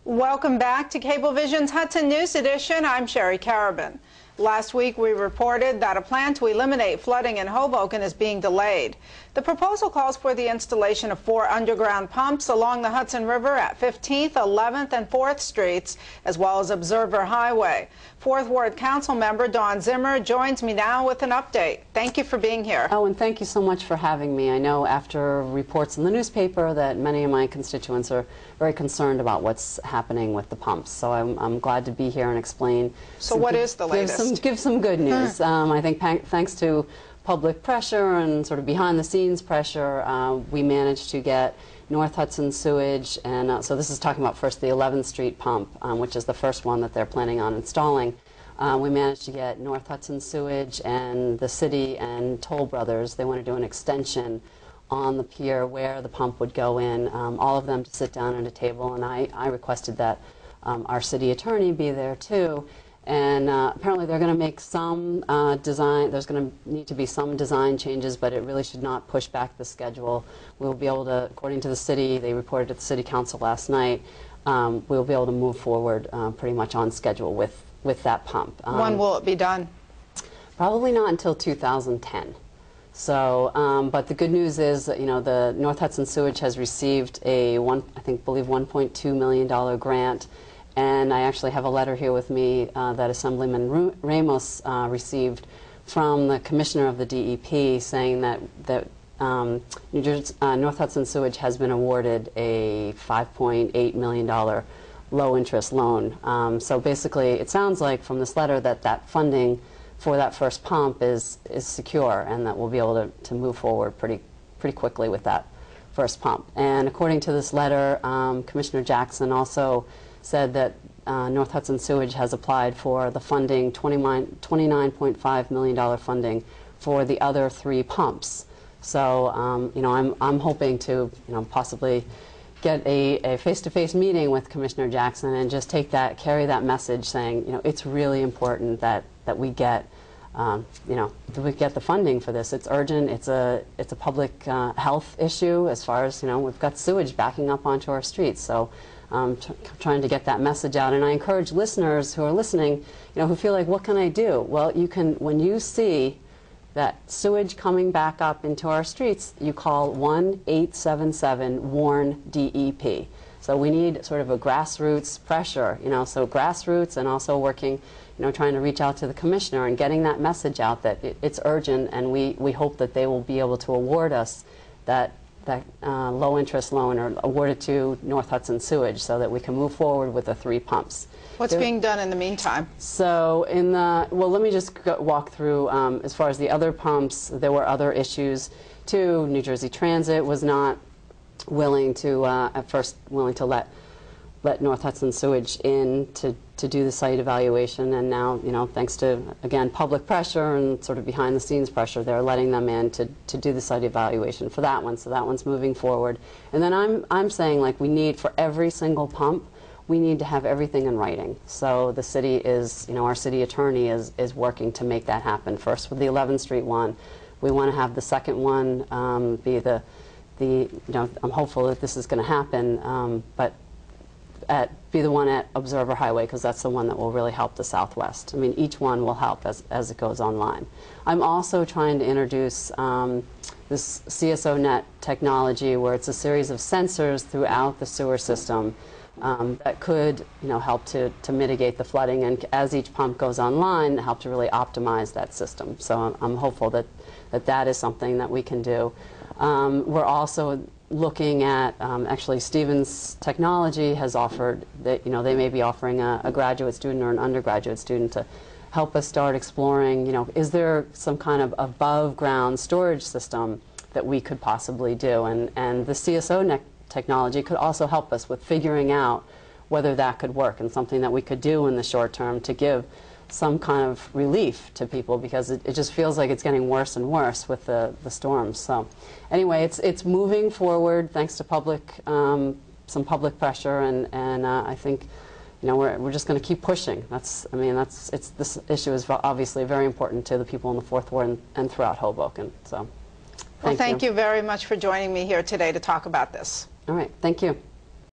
Welcome back to Cablevision's Hudson News Edition. I'm Sherry Carabin. Last week we reported that a plan to eliminate flooding in Hoboken is being delayed. The proposal calls for the installation of 4 underground pumps along the Hudson River at 15th, 11th, and 4th Streets, as well as Observer Highway. 4th Ward Council member Dawn Zimmer joins me now with an update. Thank you for being here. Oh, and thank you so much for having me. I know after reports in the newspaper that many of my constituents are very concerned about what's happening with the pumps. So I'm glad to be here and explain. So what is the latest? Give some good news. I think thanks to public pressure and sort of behind-the-scenes pressure, we managed to get North Hudson Sewage, and so this is talking about first the 11th Street pump, which is the first one that they're planning on installing. We managed to get North Hudson Sewage and the city and Toll Brothers. They want to do an extension on the pier where the pump would go in, all of them to sit down at a table, and I requested that our city attorney be there too. And apparently they're going to make some there's going to need to be some design changes, but it really should not push back the schedule. We'll be able to, according to the city, they reported to the city council last night, we'll be able to move forward pretty much on schedule with that pump. When will it be done? Probably not until 2010. So, but the good news is that, you know, the North Hudson Sewage has received a believe $1.2 million grant. And I actually have a letter here with me that Assemblyman Ramos received from the commissioner of the DEP saying that North Hudson Sewage has been awarded a $5.8 million low-interest loan. So basically, it sounds like from this letter that funding for that first pump is secure, and that we'll be able to move forward pretty quickly with that first pump. And according to this letter, Commissioner Jackson also said that North Hudson Sewage has applied for the funding, $29.5 million funding for the other 3 pumps. So, you know, I'm hoping to, you know, possibly get a face-to-face meeting with Commissioner Jackson and just carry that message saying, you know, it's really important that we get, you know, we get the funding for this. It's urgent. It's a public health issue as far as, you know, we've got sewage backing up onto our streets. So trying to get that message out, and I encourage listeners who are listening, you know, who feel like, what can I do? Well, you can, when you see that sewage coming back up into our streets, you call 1-877-WARN-DEP. So we need sort of a grassroots pressure, you know, so grassroots, and also working, you know, trying to reach out to the commissioner and getting that message out that it's urgent, and we hope that they will be able to award us that low-interest loan, or award it to North Hudson Sewage, so that we can move forward with the 3 pumps. What's being done in the meantime? So well, let me just walk through, as far as the other pumps, there were other issues too. New Jersey Transit was not willing to, at first, let North Hudson Sewage in to do the site evaluation, and now, you know, thanks to, again, public pressure and sort of behind-the-scenes pressure, they're letting them in to do the site evaluation for that one. So that one's moving forward. And then I'm saying, like, we need, for every single pump, we need to have everything in writing. So the city is, you know, our city attorney is working to make that happen. First with the 11th Street one, we want to have the second one be you know, I'm hopeful that this is going to happen, but be the one at Observer Highway, because that's the one that will really help the Southwest. I mean, each one will help as it goes online. I'm also trying to introduce this CSO-net technology, where it's a series of sensors throughout the sewer system that could, you know, help to mitigate the flooding, and as each pump goes online, help to really optimize that system. So I'm hopeful that is something that we can do. We're also looking at, actually, Stevens Technology has offered that, you know, they may be offering a graduate student or an undergraduate student to help us start exploring, you know, is there some kind of above-ground storage system that we could possibly do? And the CSO technology could also help us with figuring out whether that could work, and something that we could do in the short term to give some kind of relief to people, because it just feels like it's getting worse and worse with the storms. So anyway, it's moving forward thanks to some public pressure, and I think, you know, we're just going to keep pushing. This issue is obviously very important to the people in the 4th Ward and throughout Hoboken. So thank you very much for joining me here today to talk about this. All right, thank you.